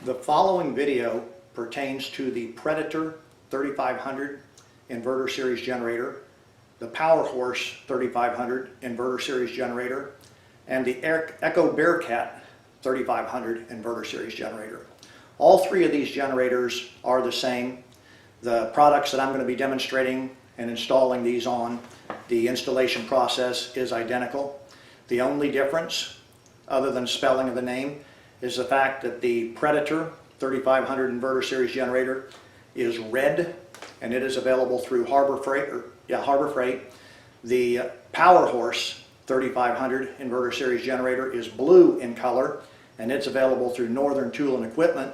The following video pertains to the Predator 3500 inverter series generator, the Power Horse 3500 inverter series generator, and the Echo BearCat 3500 inverter series generator. All three of these generators are the same. The products that I'm going to be demonstrating and installing these on, the installation process is identical. The only difference, other than spelling of the name, is the fact that the Predator 3500 inverter series generator is red and it is available through Harbor Freight. The Power Horse 3500 inverter series generator is blue in color and it's available through Northern Tool and Equipment.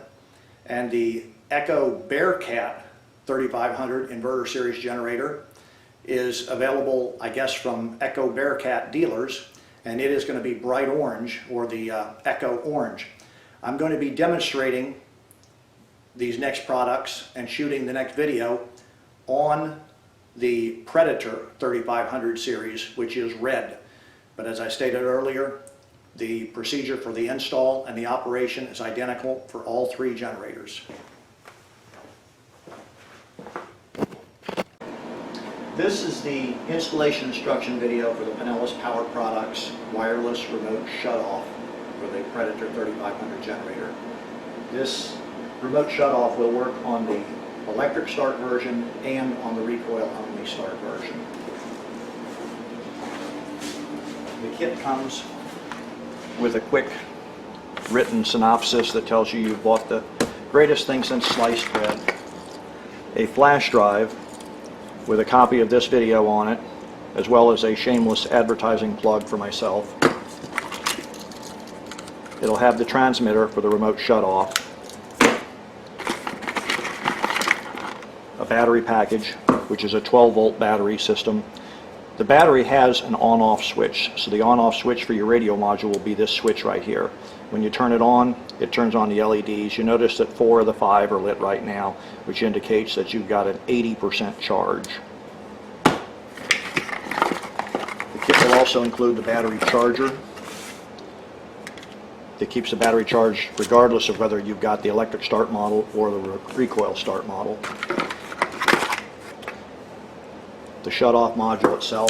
And the Echo BearCat 3500 inverter series generator is available, I guess, from Echo BearCat dealers, and it is going to be bright orange, or the Echo Orange. I'm going to be demonstrating these next products and shooting the next video on the Predator 3500 series, which is red. But as I stated earlier, the procedure for the install and the operation is identical for all three generators. This is the installation instruction video for the Pinellas Power Products wireless remote shutoff for the Predator 3500 generator. This remote shutoff will work on the electric start version and on the recoil only start version. The kit comes with a quick written synopsis that tells you you've bought the greatest thing since sliced bread, a flash drive with a copy of this video on it, as well as a shameless advertising plug for myself. It'll have the transmitter for the remote shutoff, a battery package, which is a 12-volt battery system. The battery has an on-off switch, so the on-off switch for your radio module will be this switch right here. When you turn it on, it turns on the LEDs. You notice that 4 of the 5 are lit right now, which indicates that you've got an 80% charge. The kit will also include the battery charger that keeps the battery charged regardless of whether you've got the electric start model or the recoil start model. The shutoff module itself,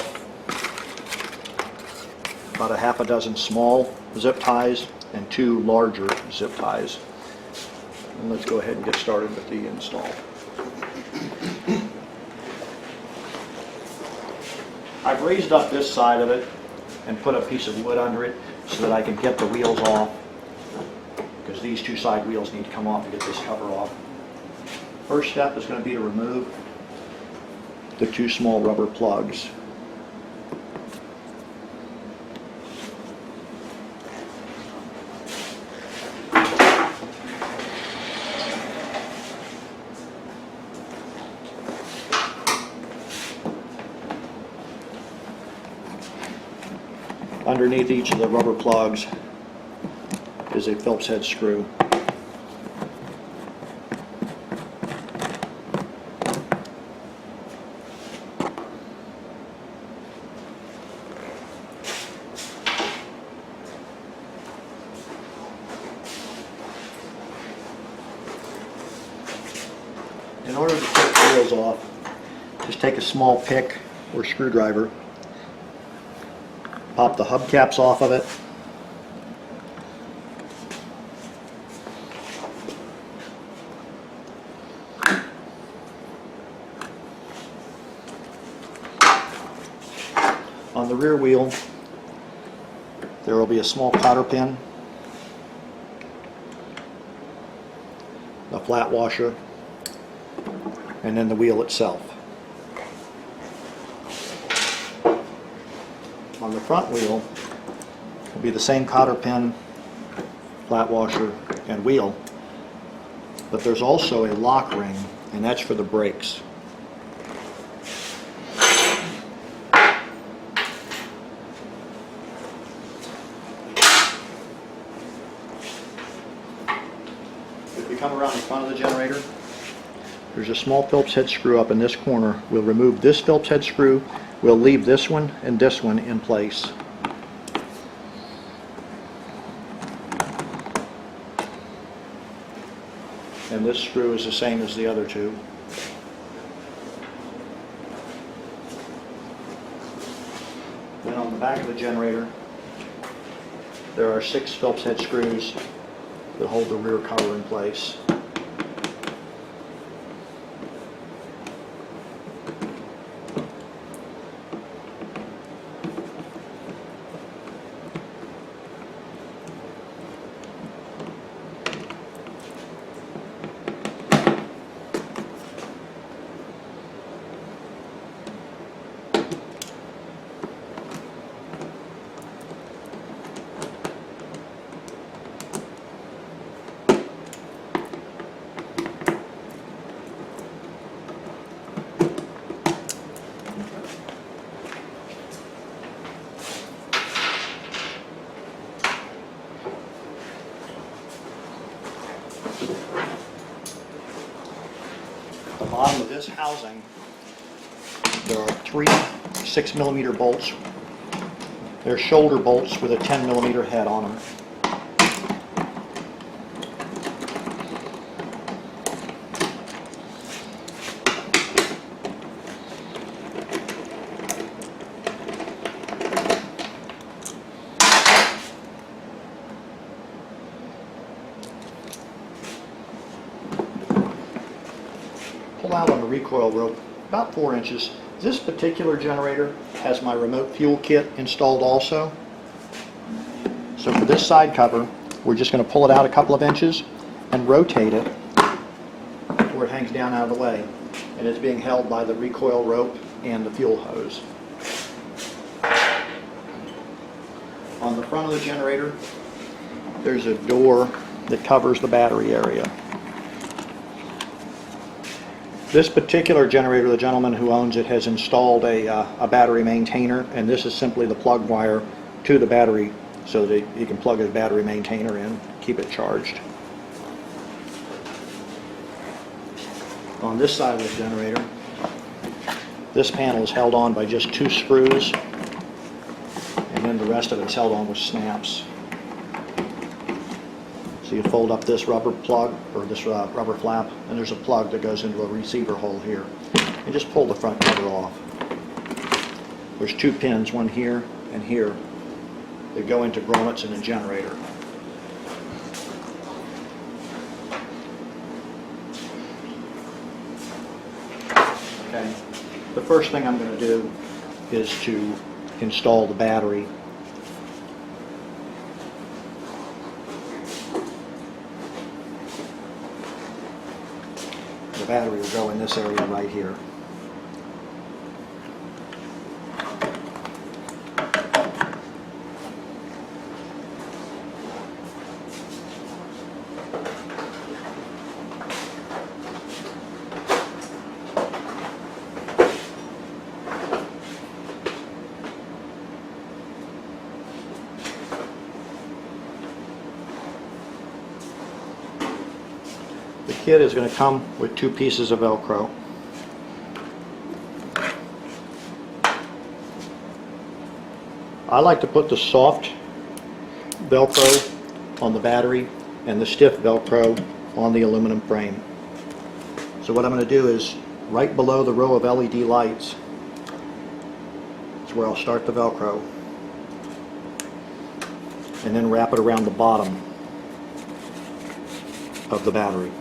about a half a dozen small zip ties and 2 larger zip ties. And let's go ahead and get started with the install. I've raised up this side of it and put a piece of wood under it so that I can get the wheels off, because these 2 side wheels need to come off to get this cover off. First step is going to be to remove the 2 small rubber plugs. Underneath each of the rubber plugs is a Phillips head screw. In order to take the wheels off, just take a small pick or screwdriver, pop the hubcaps off of it, on the rear wheel there will be a small cotter pin, a flat washer, and then the wheel itself. On the front wheel will be the same cotter pin, flat washer, and wheel, but there's also a lock ring, and that's for the brakes. If we come around the front of the generator, there's a small Phillips head screw up in this corner. We'll remove this Phillips head screw. We'll leave this one and this one in place. And this screw is the same as the other two. Then on the back of the generator, there are 6 Phillips head screws that hold the rear cover in place. At the bottom of this housing, there are 3 6mm bolts. They're shoulder bolts with a 10mm head on them. Pull out on the recoil rope about 4 inches. This particular generator has my remote fuel kit installed also. So for this side cover, we're just going to pull it out a couple of inches and rotate it where it hangs down out of the way. And it's being held by the recoil rope and the fuel hose. On the front of the generator, there's a door that covers the battery area. This particular generator, the gentleman who owns it has installed a battery maintainer, and this is simply the plug wire to the battery so that he can plug his battery maintainer in, keep it charged. On this side of the generator, this panel is held on by just 2 screws, and then the rest of it is held on with snaps. So you fold up this rubber plug, or this rubber flap, and there's a plug that goes into a receiver hole here. And just pull the front cover off. There's 2 pins, one here and here, that go into grommets in a generator. Okay. The first thing I'm going to do is to install the battery. The battery will go in this area right here. The kit is going to come with 2 pieces of Velcro. I like to put the soft Velcro on the battery and the stiff Velcro on the aluminum frame. So what I'm going to do is, right below the row of LED lights is where I'll start the Velcro, and then wrap it around the bottom of the battery.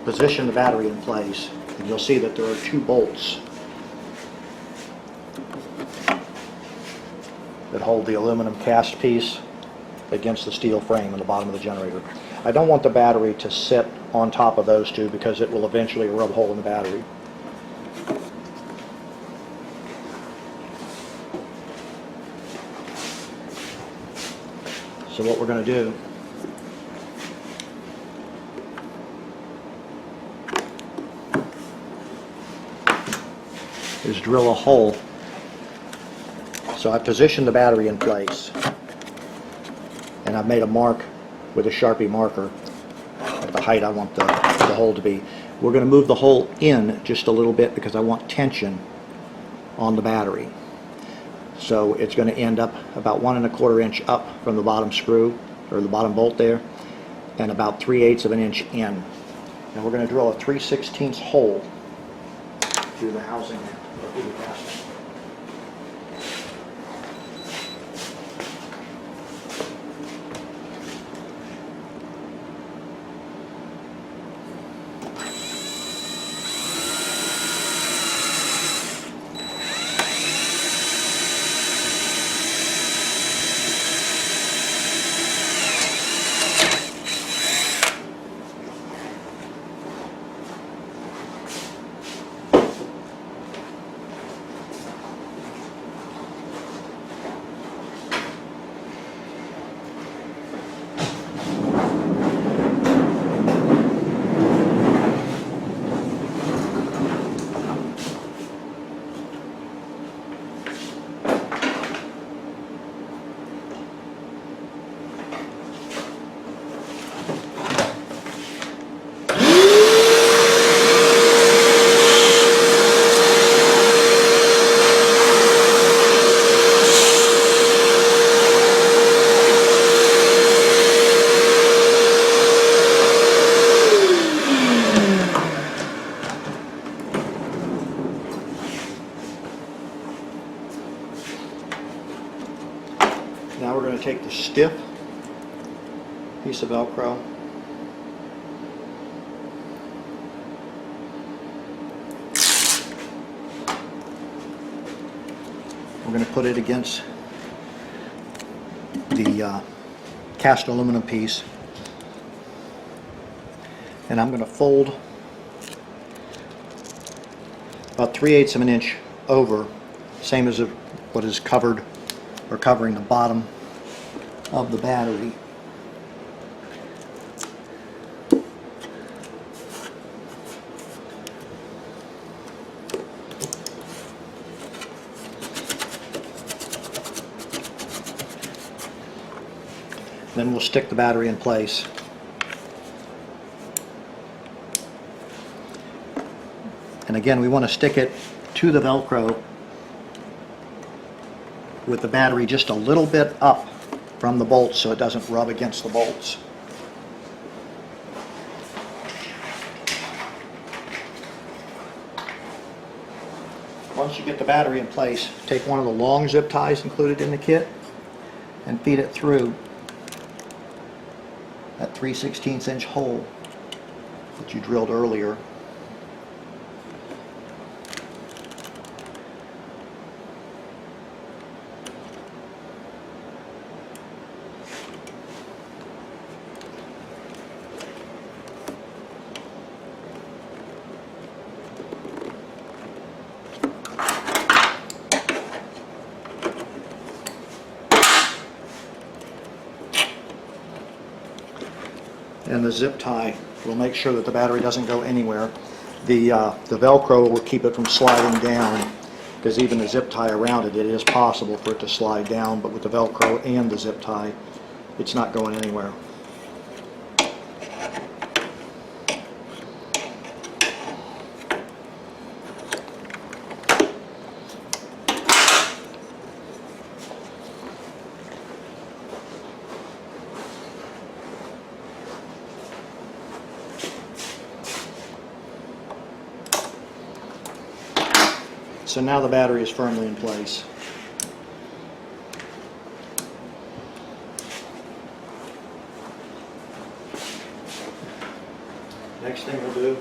Position the battery in place, and you'll see that there are 2 bolts that hold the aluminum cast piece against the steel frame in the bottom of the generator. I don't want the battery to sit on top of those 2 because it will eventually rub a hole in the battery. So what we're going to do is drill a hole. So I've positioned the battery in place, and I've made a mark with a Sharpie marker at the height I want the hole to be. We're going to move the hole in just a little bit because I want tension on the battery. So it's going to end up about 1 1/4 inch up from the bottom screw, or the bottom bolt there, and about 3/8 of an inch in. And we're going to drill a 3/16 hole through the housing or through the casting. Now we're going to take the stiff piece of Velcro, we're going to put it against the cast aluminum piece, and I'm going to fold about 3/8 of an inch over, same as what is covered or covering the bottom of the battery. Then we'll stick the battery in place. And again, we want to stick it to the Velcro with the battery just a little bit up from the bolts so it doesn't rub against the bolts. Once you get the battery in place, take one of the long zip ties included in the kit and feed it through that 3/16 inch hole that you drilled earlier. And the zip tie will make sure that the battery doesn't go anywhere. The Velcro will keep it from sliding down, because even the zip tie around it, it is possible for it to slide down, but with the Velcro and the zip tie, it's not going anywhere. So now the battery is firmly in place. Next thing we'll do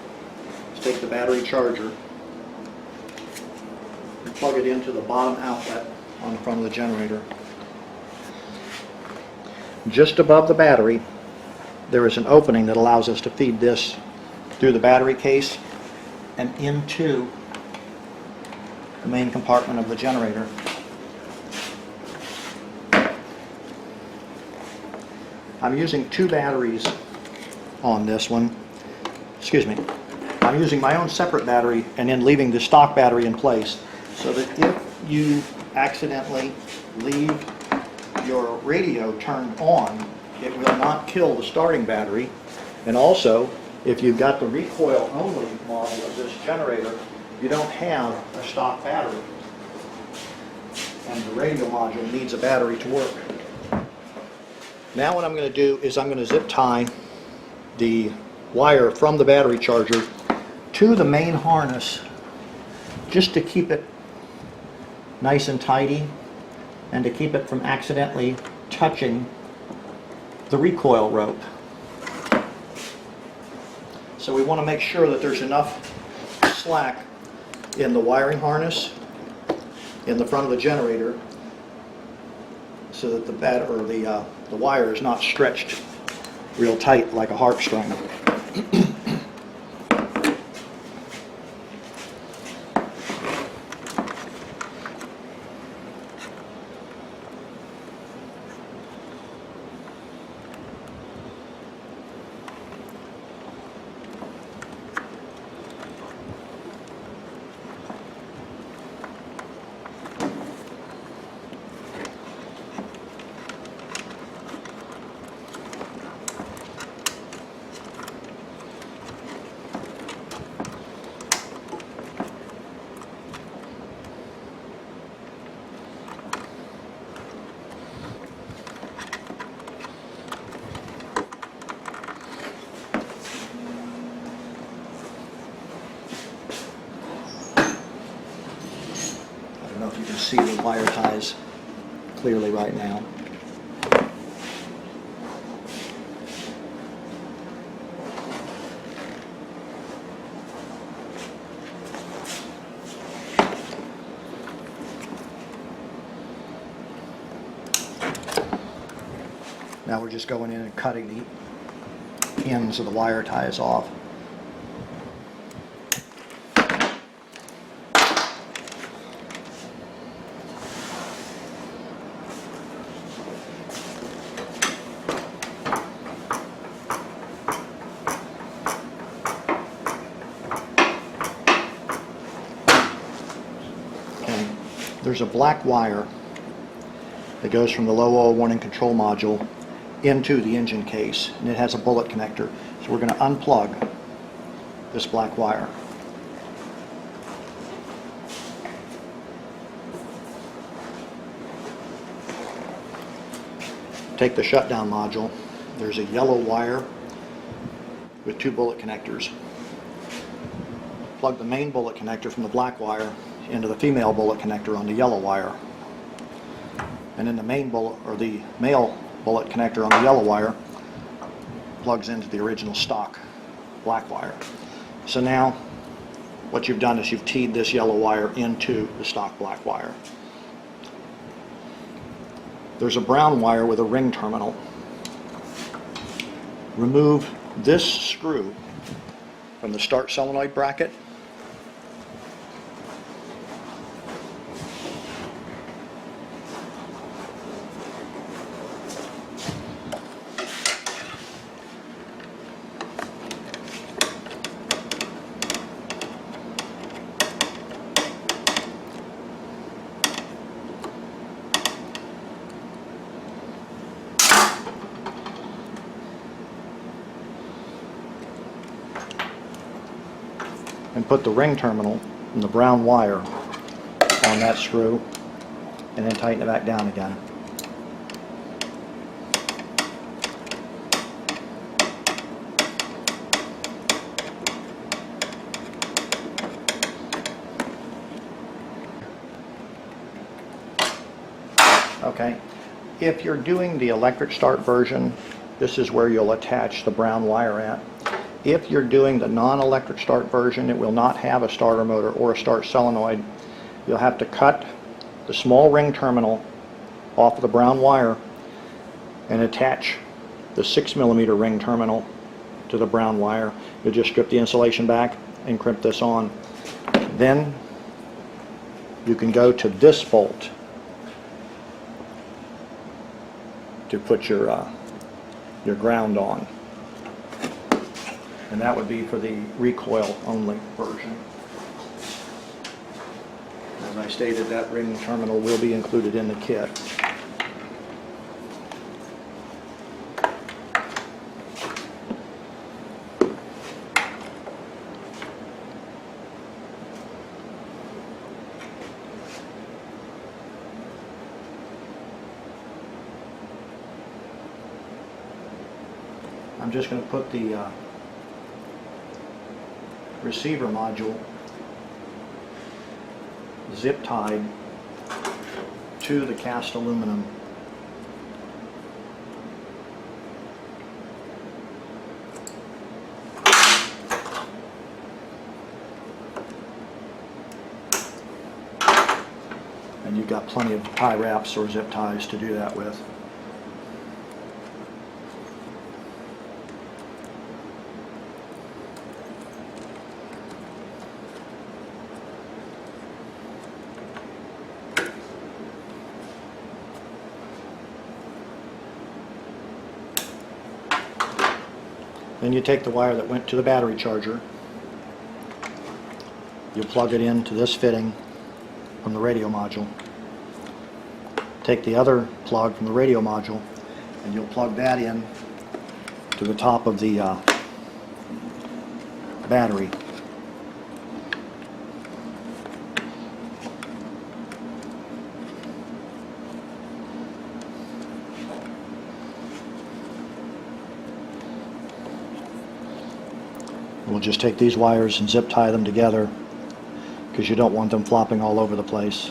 is take the battery charger and plug it into the bottom outlet on the front of the generator. Just above the battery, there is an opening that allows us to feed this through the battery case and into the main compartment of the generator. I'm using 2 batteries on this one. Excuse me. I'm using my own separate battery and then leaving the stock battery in place, so that if you accidentally leave your radio turned on, it will not kill the starting battery. And also, if you've got the recoil only model of this generator, you don't have a stock battery, and the radio module needs a battery to work. Now what I'm going to do is I'm going to zip tie the wire from the battery charger to the main harness just to keep it nice and tidy and to keep it from accidentally touching the recoil rope. So we want to make sure that there's enough slack in the wiring harness in the front of the generator so that the wire is not stretched real tight like a harp string. I don't know if you can see the wire ties clearly right now. Now we're just going in and cutting the ends of the wire ties off. Okay. There's a black wire that goes from the low oil warning control module into the engine case, and it has a bullet connector. So we're going to unplug this black wire. Take the shutdown module. There's a yellow wire with 2 bullet connectors. Plug the main bullet connector from the black wire into the female bullet connector on the yellow wire. And then the main bullet, or the male bullet connector on the yellow wire, plugs into the original stock black wire. So now what you've done is you've teed this yellow wire into the stock black wire. There's a brown wire with a ring terminal. Remove this screw from the start solenoid bracket. And put the ring terminal and the brown wire on that screw, and then tighten it back down again. Okay, if you're doing the electric start version, this is where you'll attach the brown wire at. If you're doing the non-electric start version, it will not have a starter motor or a start solenoid. You'll have to cut the small ring terminal off of the brown wire and attach the 6mm ring terminal to the brown wire. You'll just strip the insulation back and crimp this on. Then you can go to this bolt to put your ground on. And that would be for the recoil only version. As I stated, that ring terminal will be included in the kit. I'm just going to put the receiver module zip tied to the cast aluminum. And you've got plenty of tie wraps or zip ties to do that with. Then you take the wire that went to the battery charger, you plug it into this fitting from the radio module. Take the other plug from the radio module and you'll plug that in to the top of the battery. We'll just take these wires and zip tie them together because you don't want them flopping all over the place.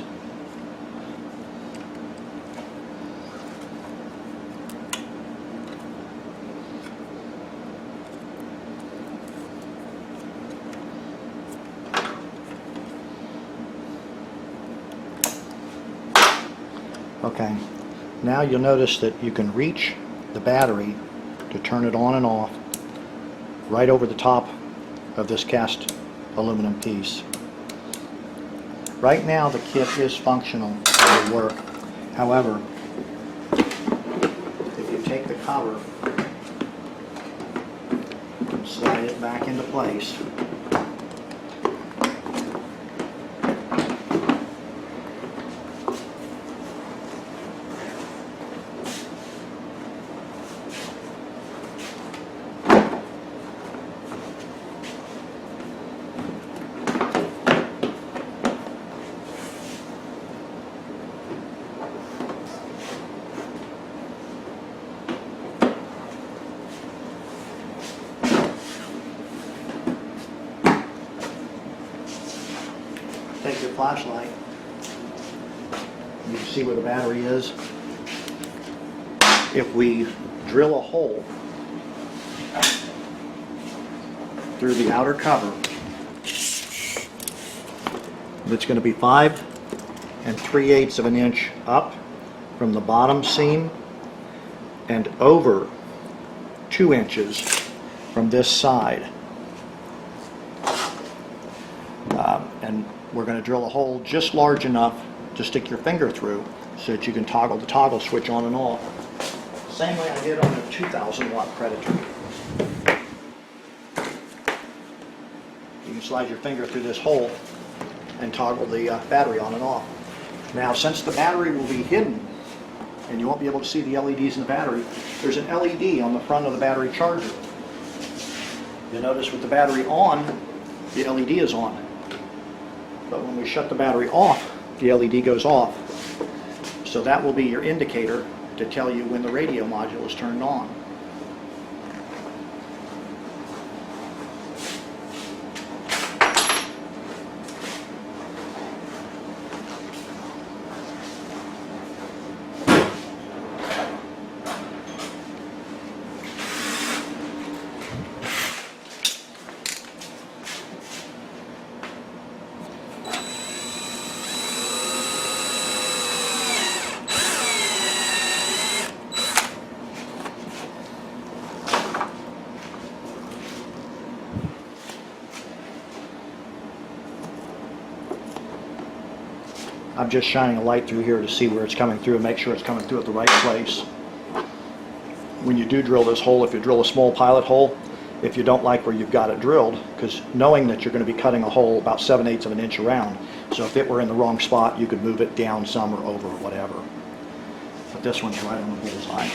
Okay, now you'll notice that you can reach the battery to turn it on and off right over the top of this cast aluminum piece. Right now the kit is functional, it'll work. However, if you take the cover and slide it back into place, take your flashlight, you can see where the battery is. If we drill a hole through the outer cover, it's going to be 5 3/8 of an inch up from the bottom seam and over 2 inches from this side. And we're going to drill a hole just large enough to stick your finger through so that you can toggle the toggle switch on and off. Same way I did on a 2000 watt Predator. You can slide your finger through this hole and toggle the battery on and off. Now, since the battery will be hidden and you won't be able to see the LEDs in the battery, there's an LED on the front of the battery charger. You'll notice with the battery on, the LED is on. But when we shut the battery off, the LED goes off. So that will be your indicator to tell you when the radio module is turned on. I'm just shining a light through here to see where it's coming through and make sure it's coming through at the right place. When you do drill this hole, if you drill a small pilot hole, if you don't like where you've got it drilled, because knowing that you're going to be cutting a hole about 7/8 of an inch around, so if it were in the wrong spot, you could move it down some or over or whatever. But this one's right on the bullseye.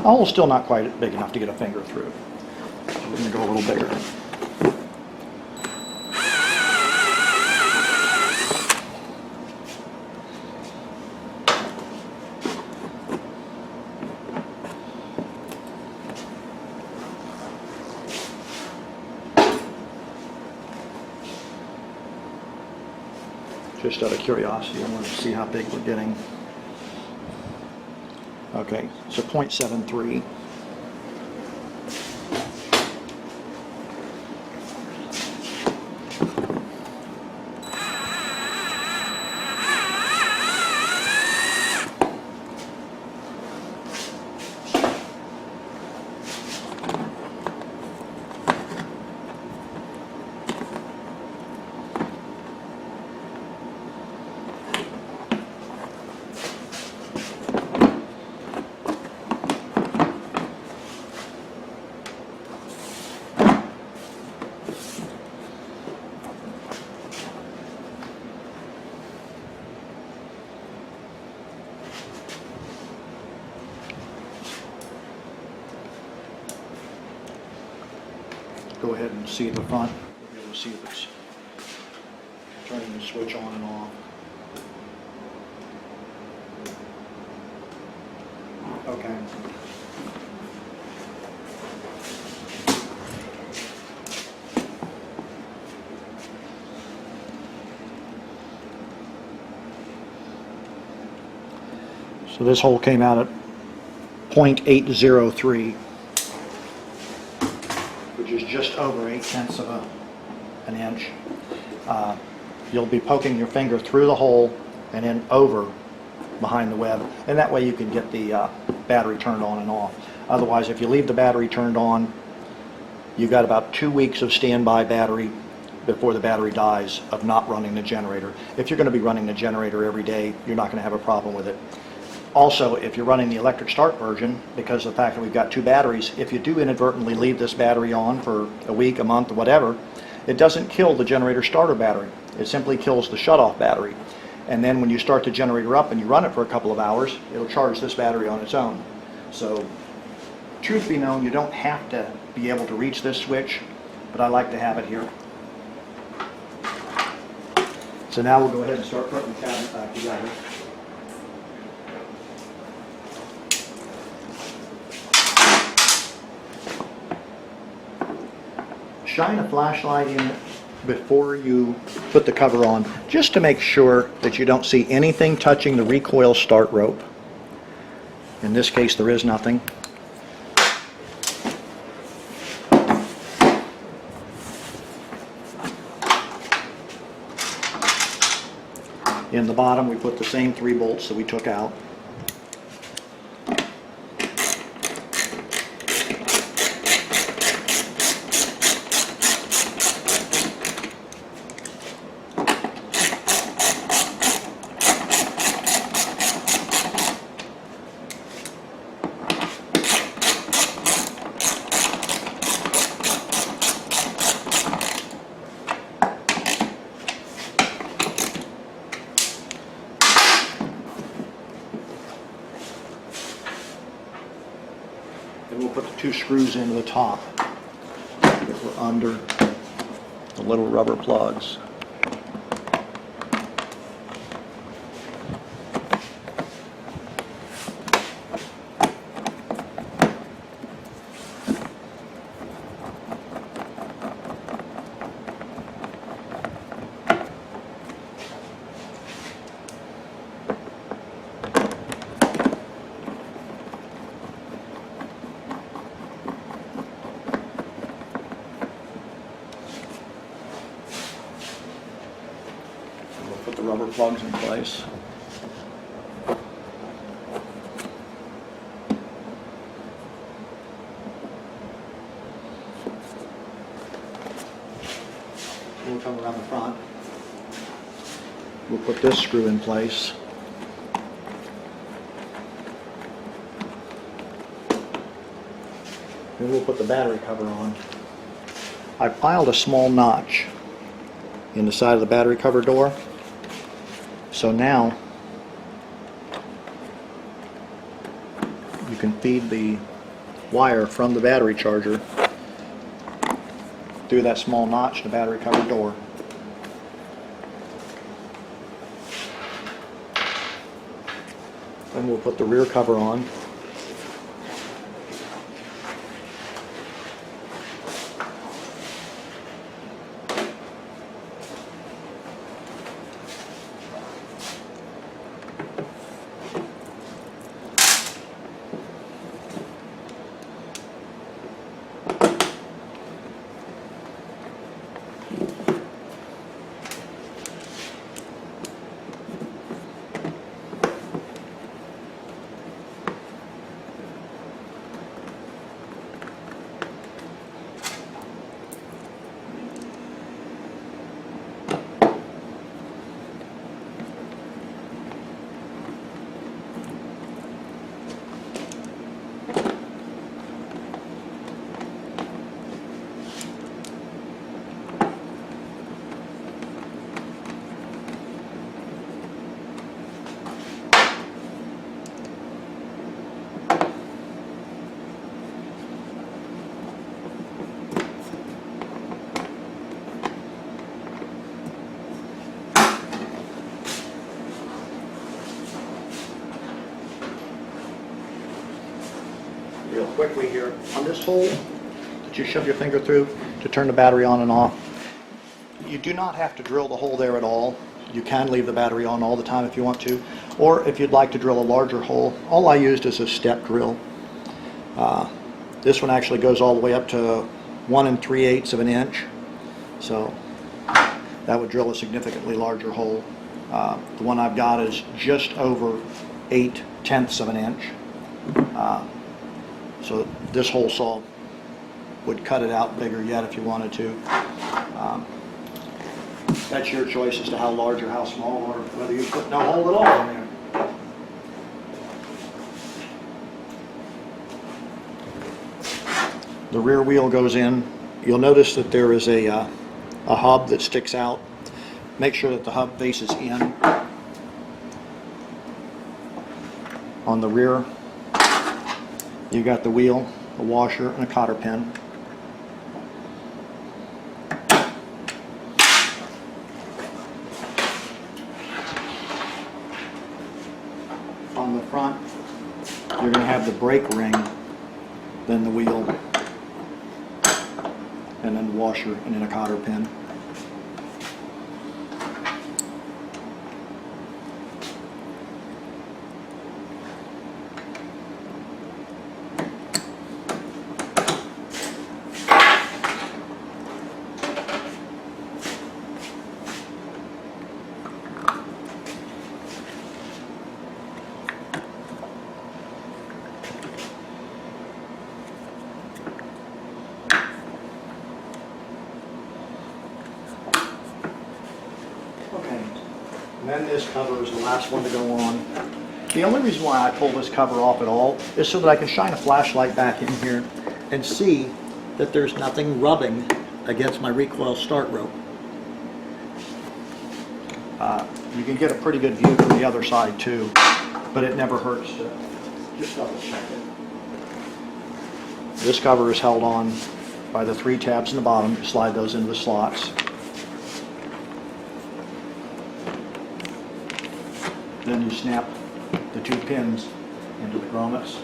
The hole's still not quite big enough to get a finger through. So we're going to go a little bigger. Just out of curiosity, I wanted to see how big we're getting. Okay, so 0.73. Go ahead and see the front. You'll be able to see if it's turning the switch on and off. Okay. So this hole came out at 0.803. Which is just over 0.8 of an inch. You'll be poking your finger through the hole and then over behind the web, and that way you can get the battery turned on and off. Otherwise, if you leave the battery turned on, you've got about 2 weeks of standby battery before the battery dies of not running the generator. If you're going to be running the generator every day, you're not going to have a problem with it. Also, if you're running the electric start version, because of the fact that we've got 2 batteries, if you do inadvertently leave this battery on for a week, a month, or whatever, it doesn't kill the generator starter battery. It simply kills the shutoff battery. And then when you start the generator up and you run it for a couple of hours, it'll charge this battery on its own. So, truth be known, you don't have to be able to reach this switch, but I like to have it here. So now we'll go ahead and start putting the cabinet back together. Shine a flashlight in it before you put the cover on, just to make sure that you don't see anything touching the recoil start rope. In this case, there is nothing. In the bottom, we put the same 3 bolts that we took out. Then we'll put the 2 screws into the top that were under the little rubber plugs. Put the rubber plugs in place. We'll come around the front. We'll put this screw in place. Then we'll put the battery cover on. I filed a small notch in the side of the battery cover door. So now you can feed the wire from the battery charger through that small notch in the battery covered door. Then we'll put the rear cover on. Real quickly here, on this hole that you shove your finger through to turn the battery on and off, you do not have to drill the hole there at all. You can leave the battery on all the time if you want to, or if you'd like to drill a larger hole, all I used is a step drill. This one actually goes all the way up to 1 3/8 of an inch, so that would drill a significantly larger hole. The one I've got is just over 8/10 of an inch. So this hole saw would cut it out bigger yet if you wanted to. That's your choice as to how large or how small, or whether you put no hole at all in there. The rear wheel goes in. You'll notice that there is a hub that sticks out. Make sure that the hub faces in. On the rear, you got the wheel, a washer, and a cotter pin. On the front, you're going to have the brake ring, then the wheel, and then the washer, and then a cotter pin. And then this cover is the last one to go on. The only reason why I pull this cover off at all is so that I can shine a flashlight back in here and see that there's nothing rubbing against my recoil start rope. You can get a pretty good view from the other side too, but it never hurts to just double check it. This cover is held on by the 3 tabs in the bottom. You slide those into the slots. Then you snap the 2 pins into the grommets.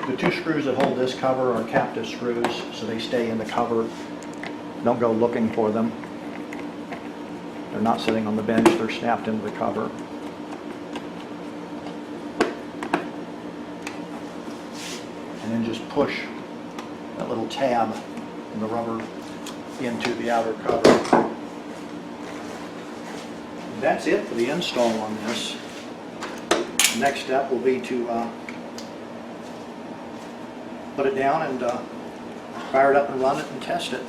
The 2 screws that hold this cover are captive screws, so they stay in the cover. Don't go looking for them. They're not sitting on the bench, they're snapped into the cover. And then just push that little tab in the rubber into the outer cover. That's it for the install on this. The next step will be to put it down and fire it up and run it and test it.